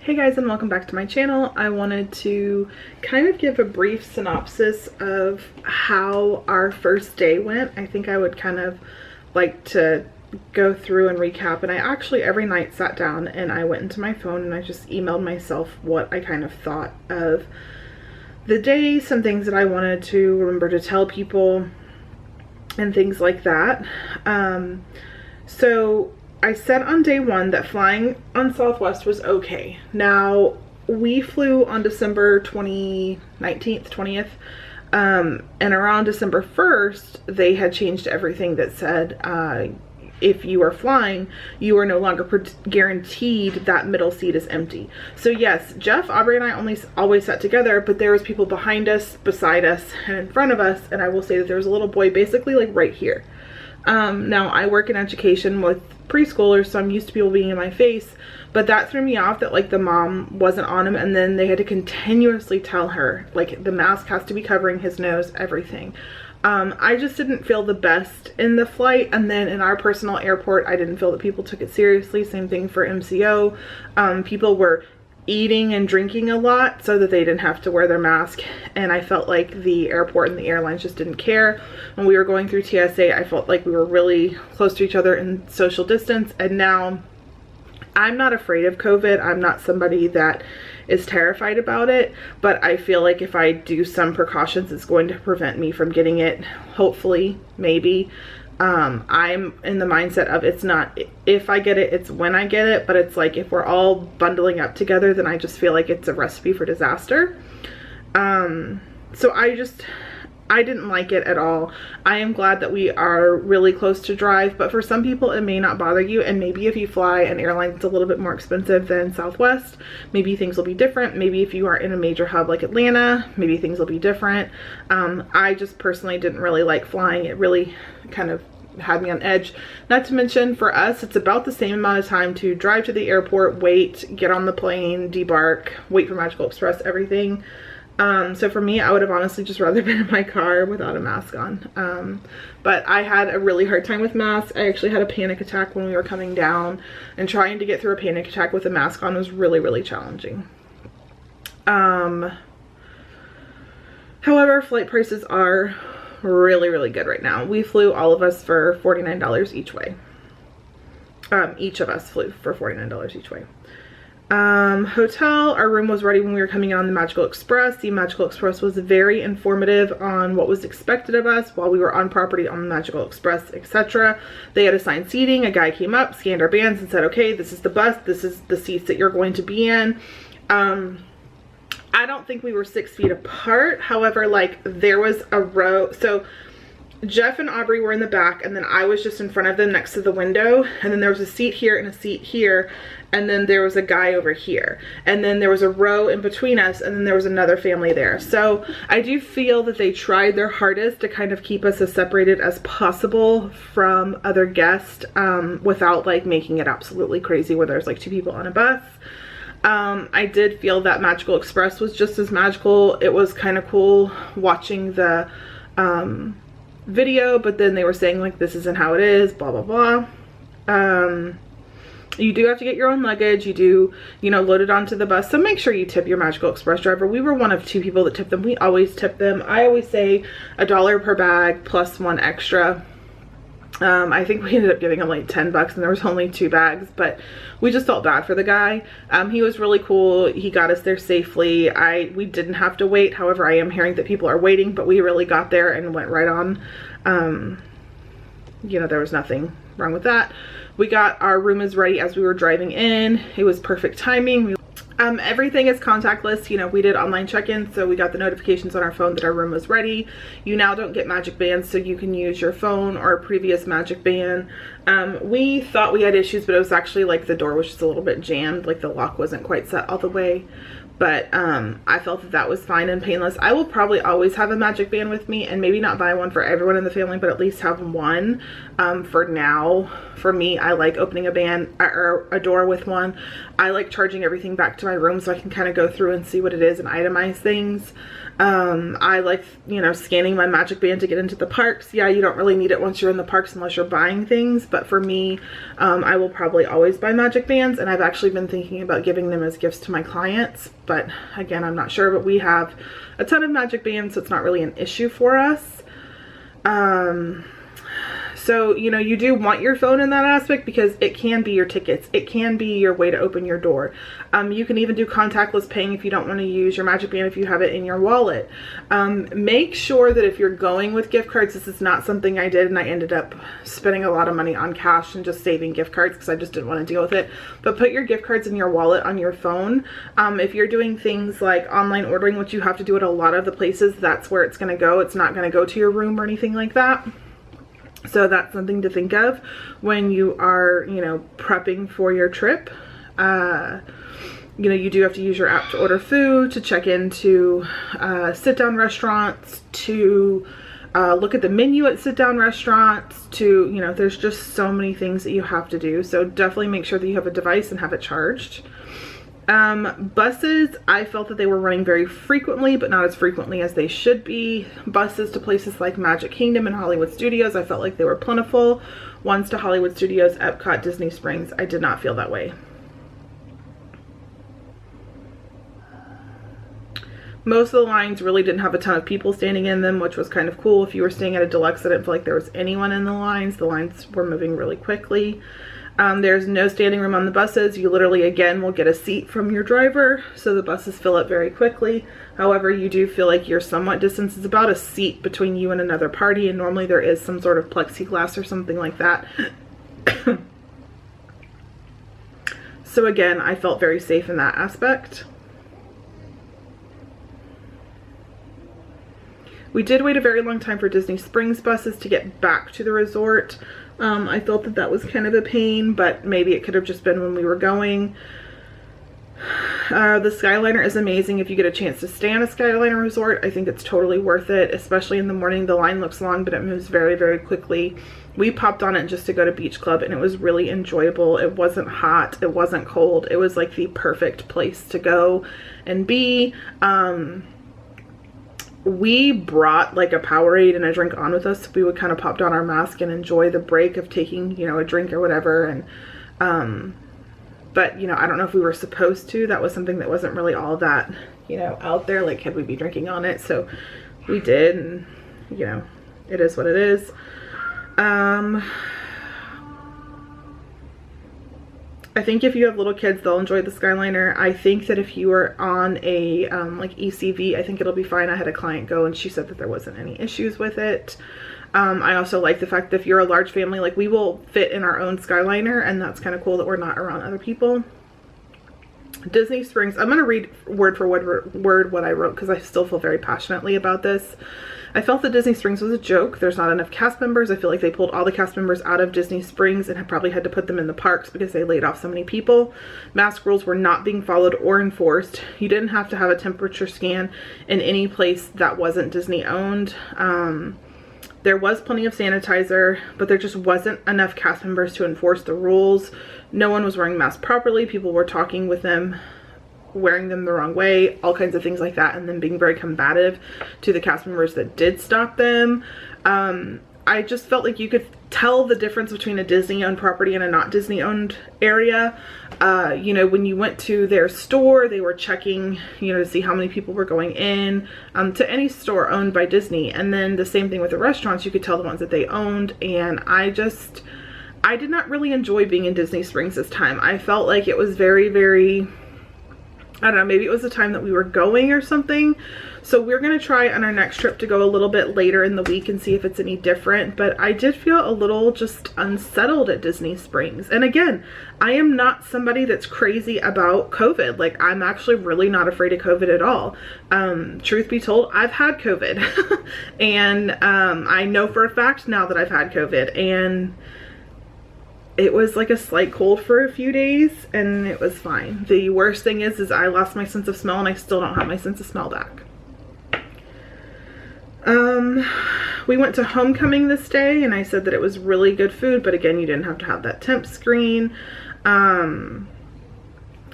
Hey guys, and welcome back to my channel. I wanted to kind of give a brief synopsis of how our first day went. I think I would kind of like to go through and recap, and I actually every night sat down and I went into my phone and I just emailed myself what I kind of thought of the day, some things that I wanted to remember to tell people and things like that. So I said on day one that flying on Southwest was okay. Now, we flew on December 20th, and around December 1st, they had changed everything that said if you are flying, you are no longer guaranteed that middle seat is empty. So yes, Jeff, Aubrey, and I always sat together, but there was people behind us, beside us, and in front of us, and I will say that there was a little boy basically like right here. Now, I work in education with preschoolers, so I'm used to people being in my face, but that threw me off that like the mom wasn't on him, and then they had to continuously tell her like the mask has to be covering his nose, everything. I just didn't feel the best in the flight, and then in our personal airport I didn't feel that people took it seriously. Same thing for MCO. People were eating and drinking a lot so that they didn't have to wear their mask, and I felt like the airport and the airlines just didn't care. When we were going through TSA, I felt like we were really close to each other in social distance, and now I'm not afraid of COVID. I'm not somebody that is terrified about it, but I feel like if I do some precautions, it's going to prevent me from getting it, hopefully, maybe. I'm in the mindset of it's not if I get it, it's when I get it, but it's like if we're all bundling up together, then I just feel like it's a recipe for disaster. So I didn't like it at all. I am glad that we are really close to drive, but for some people it may not bother you, and maybe if you fly an airline that's a little bit more expensive than Southwest, maybe things will be different. Maybe if you are in a major hub like Atlanta, maybe things will be different. I just personally didn't really like flying. It really kind of had me on edge. Not to mention, for us, it's about the same amount of time to drive to the airport, wait, get on the plane, debark, wait for Magical Express, everything. So for me, I would have honestly just rather been in my car without a mask on. But I had a really hard time with masks. I actually had a panic attack when we were coming down, and trying to get through a panic attack with a mask on was really, really challenging. However, flight prices are really, really good right now. We flew, all of us, for $49 each way. Each of us flew for $49 each way. Hotel, our room was ready when we were coming on the Magical Express. The Magical Express was very informative on what was expected of us while we were on property on the Magical Express, etc. They had assigned seating. A guy came up, scanned our bands, and said, okay, this is the bus, this is the seats that you're going to be in. I don't think we were 6 feet apart. However, like, there was a row. So Jeff and Aubrey were in the back, and then I was just in front of them next to the window, and then there was a seat here and a seat here, and then there was a guy over here, and then there was a row in between us, and then there was another family there. So I do feel that they tried their hardest to kind of keep us as separated as possible from other guests, without like making it absolutely crazy where there's like 2 people on a bus. I did feel that Magical Express was just as magical. It was kind of cool watching the video, but then they were saying like this isn't how it is, blah blah blah. You do have to get your own luggage. You do, load it onto the bus, so make sure you tip your Magical Express driver. We were one of 2 people that tipped them. We always tip them. I always say $1 per bag plus 1 extra. I think we ended up giving him like $10 and there was only 2 bags, but we just felt bad for the guy. He was really cool. He got us there safely. We didn't have to wait. However, I am hearing that people are waiting, but we really got there and went right on. There was nothing wrong with that. We got our room is ready as we were driving in. It was perfect timing. Everything is contactless. We did online check-in, so we got the notifications on our phone that our room was ready. You now don't get magic bands, so you can use your phone or a previous magic band. We thought we had issues, but it was actually like the door was just a little bit jammed, like the lock wasn't quite set all the way. but I felt that that was fine and painless. I will probably always have a magic band with me, and maybe not buy one for everyone in the family, but at least have one for now. For me, I like opening a band or a door with one. I like charging everything back to my room so I can kind of go through and see what it is and itemize things. I like, you know, scanning my magic band to get into the parks. Yeah, you don't really need it once you're in the parks unless you're buying things, but for me, I will probably always buy magic bands, and I've actually been thinking about giving them as gifts to my clients, but again, I'm not sure. But we have a ton of magic bands, so it's not really an issue for us. So, you know, you do want your phone in that aspect because it can be your tickets. It can be your way to open your door. You can even do contactless paying if you don't want to use your magic band if you have it in your wallet. Make sure that if you're going with gift cards, this is not something I did and I ended up spending a lot of money on cash and just saving gift cards because I just didn't want to deal with it. But put your gift cards in your wallet on your phone. If you're doing things like online ordering, which you have to do at a lot of the places, that's where it's going to go. It's not going to go to your room or anything like that. So that's something to think of when you are, you know, prepping for your trip. You know, you do have to use your app to order food, to check into sit-down restaurants, to look at the menu at sit-down restaurants, to, you know, there's just so many things that you have to do. So definitely make sure that you have a device and have it charged. Buses, I felt that they were running very frequently, but not as frequently as they should be. Buses to places like Magic Kingdom and Hollywood Studios, I felt like they were plentiful. Ones to Hollywood Studios, Epcot, Disney Springs, I did not feel that way. Most of the lines really didn't have a ton of people standing in them, which was kind of cool. If you were staying at a deluxe, I didn't feel like there was anyone in the lines. The lines were moving really quickly. There's no standing room on the buses. You literally, again, will get a seat from your driver, so the buses fill up very quickly. However, you do feel like you're somewhat distanced. It's about a seat between you and another party, and normally there is some sort of plexiglass or something like that. So again, I felt very safe in that aspect. We did wait a very long time for Disney Springs buses to get back to the resort. I felt that that was kind of a pain, but maybe it could have just been when we were going. The Skyliner is amazing if you get a chance to stay on a Skyliner resort. I think it's totally worth it, especially in the morning. The line looks long, but it moves very, very quickly. We popped on it just to go to Beach Club, and it was really enjoyable. It wasn't hot. It wasn't cold. It was like the perfect place to go and be. We brought like a Powerade and a drink on with us. We would kind of pop on our mask and enjoy the break of taking, you know, a drink or whatever. And but, you know, I don't know if we were supposed to. That was something that wasn't really all that, you know, out there. Like, could we be drinking on it? So we did, and, you know, it is what it is. I think if you have little kids, they'll enjoy the Skyliner. I think that if you are on a like ECV, I think it'll be fine. I had a client go and she said that there wasn't any issues with it. I also like the fact that if you're a large family, like we will fit in our own Skyliner, and that's kind of cool that we're not around other people. Disney Springs, I'm going to read word for word what I wrote because I still feel very passionately about this. I felt that Disney Springs was a joke. There's not enough cast members. I feel like they pulled all the cast members out of Disney Springs and probably had to put them in the parks because they laid off so many people. Mask rules were not being followed or enforced. You didn't have to have a temperature scan in any place that wasn't Disney owned. There was plenty of sanitizer, but there just wasn't enough cast members to enforce the rules. No one was wearing masks properly. People were talking with them, wearing them the wrong way, all kinds of things like that, and then being very combative to the cast members that did stop them. I just felt like you could tell the difference between a Disney-owned property and a not Disney-owned area. You know, when you went to their store, they were checking, you know, to see how many people were going in to any store owned by Disney. And then the same thing with the restaurants, you could tell the ones that they owned. And I did not really enjoy being in Disney Springs this time. I felt like it was very, very, I don't know, maybe it was the time that we were going or something. So we're going to try on our next trip to go a little bit later in the week and see if it's any different. But I did feel a little just unsettled at Disney Springs. And again, I am not somebody that's crazy about COVID. Like, I'm actually really not afraid of COVID at all. Truth be told, I've had COVID. And I know for a fact now that I've had COVID. And it was like a slight cold for a few days and it was fine. The worst thing is I lost my sense of smell and I still don't have my sense of smell back. We went to homecoming this day and I said that it was really good food, but again, you didn't have to have that temp screen.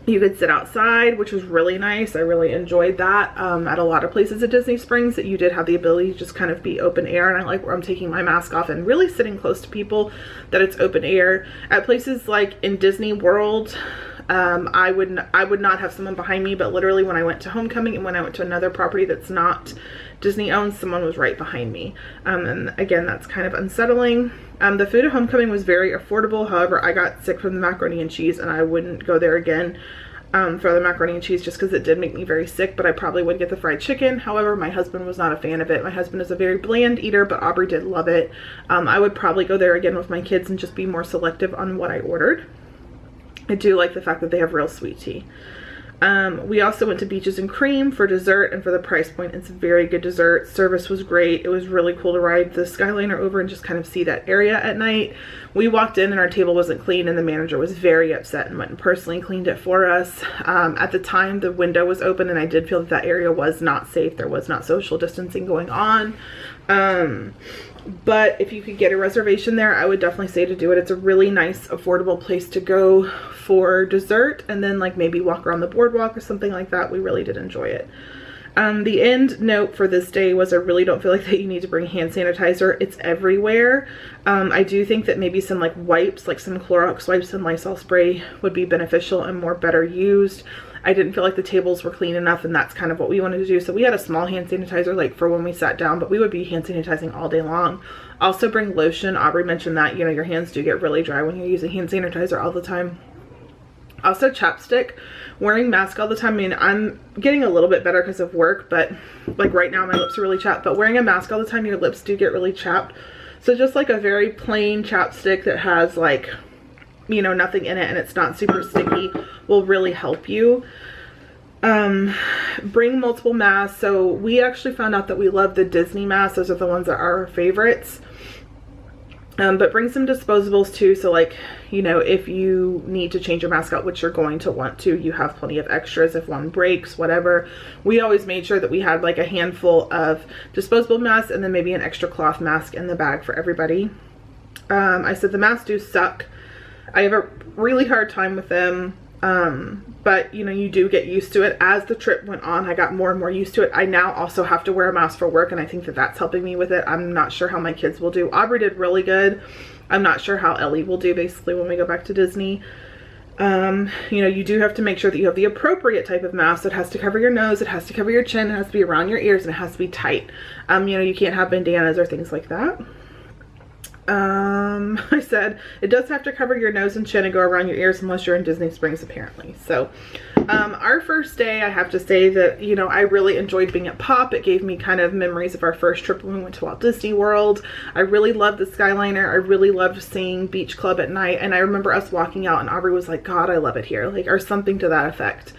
You could sit outside, which was really nice. I really enjoyed that. At a lot of places at Disney Springs that you did have the ability to just kind of be open air, and I like where I'm taking my mask off and really sitting close to people that it's open air. At places like in Disney World, I would not have someone behind me, but literally when I went to homecoming and when I went to another property that's not Disney owned, someone was right behind me. And again, that's kind of unsettling. The food at homecoming was very affordable. However, I got sick from the macaroni and cheese and I wouldn't go there again for the macaroni and cheese just because it did make me very sick, but I probably would get the fried chicken. However, my husband was not a fan of it. My husband is a very bland eater, but Aubrey did love it. I would probably go there again with my kids and just be more selective on what I ordered. I do like the fact that they have real sweet tea. We also went to Beaches and Cream for dessert, and for the price point, it's very good dessert. Service was great. It was really cool to ride the skyliner over and just kind of see that area at night. We walked in and our table wasn't clean and the manager was very upset and went and personally cleaned it for us. At the time, the window was open and I did feel that that area was not safe. There was not social distancing going on. But if you could get a reservation there, I would definitely say to do it. It's a really nice, affordable place to go for dessert and then like maybe walk around the boardwalk or something like that. We really did enjoy it. The end note for this day was I really don't feel like that you need to bring hand sanitizer. It's everywhere. I do think that maybe some like wipes, like some Clorox wipes and Lysol spray would be beneficial and more better used. I didn't feel like the tables were clean enough, and that's kind of what we wanted to do. So we had a small hand sanitizer like for when we sat down, but we would be hand sanitizing all day long. Also bring lotion. Aubrey mentioned that, you know, your hands do get really dry when you're using hand sanitizer all the time. Also chapstick. Wearing mask all the time. I mean, I'm getting a little bit better because of work, but like right now my lips are really chapped, but wearing a mask all the time, your lips do get really chapped. So just like a very plain chapstick that has like, you know, nothing in it and it's not super sticky will really help you. Bring multiple masks. So we actually found out that we love the Disney masks. Those are the ones that are our favorites. But bring some disposables too. So like, you know, if you need to change your mask out, which you're going to want to, you have plenty of extras if one breaks, whatever. We always made sure that we had like a handful of disposable masks and then maybe an extra cloth mask in the bag for everybody. I said the masks do suck. I have a really hard time with them. But you know, you do get used to it. As the trip went on, I got more and more used to it. I now also have to wear a mask for work, and I think that that's helping me with it. I'm not sure how my kids will do. Aubrey did really good. I'm not sure how Ellie will do basically when we go back to Disney. You know, you do have to make sure that you have the appropriate type of mask. It has to cover your nose, it has to cover your chin, it has to be around your ears, and it has to be tight. You know, you can't have bandanas or things like that. I said it does have to cover your nose and chin and go around your ears unless you're in Disney Springs apparently. So our first day, I have to say that, you know, I really enjoyed being at Pop. It gave me kind of memories of our first trip when we went to Walt Disney World. I really loved the skyliner. I really loved seeing Beach Club at night, and I remember us walking out and Aubrey was like, God, I love it here, like, or something to that effect.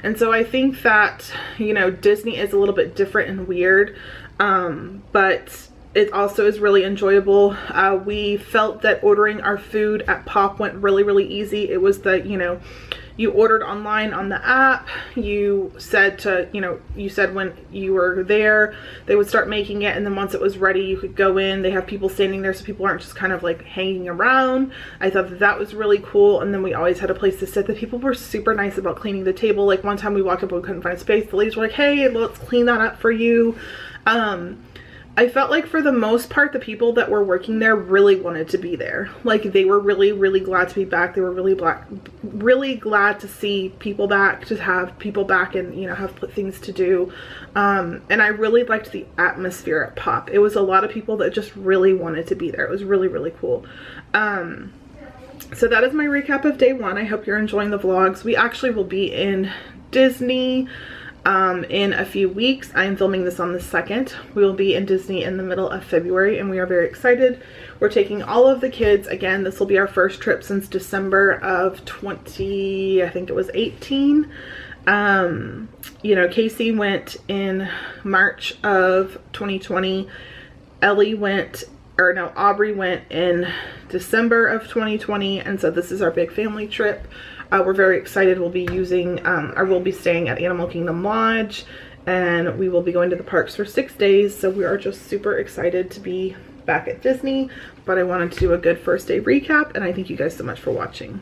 And so I think that, you know, Disney is a little bit different and weird, but it also is really enjoyable. We felt that ordering our food at Pop went really, really easy. It was the, you know, you ordered online on the app. You said to, you know, you said when you were there, they would start making it. And then once it was ready, you could go in. They have people standing there so people aren't just kind of like hanging around. I thought that that was really cool. And then we always had a place to sit. The people were super nice about cleaning the table. Like one time we walked up and we couldn't find space. The ladies were like, hey, let's clean that up for you. I felt like for the most part, the people that were working there really wanted to be there. Like they were really, really glad to be back. They were really glad to see people back, to have people back and, you know, have things to do. And I really liked the atmosphere at Pop. It was a lot of people that just really wanted to be there. It was really, really cool. So that is my recap of day one. I hope you're enjoying the vlogs. We actually will be in Disney in a few weeks. I am filming this on the 2nd. We will be in Disney in the middle of February and we are very excited. We're taking all of the kids. Again, this will be our first trip since December of 20, I think it was 18. You know, Casey went in March of 2020. Ellie went, or no, Aubrey went in December of 2020, and so this is our big family trip. We're very excited. We'll be using, or we'll be staying at Animal Kingdom Lodge, and we will be going to the parks for 6 days. So we are just super excited to be back at Disney, but I wanted to do a good first day recap, and I thank you guys so much for watching.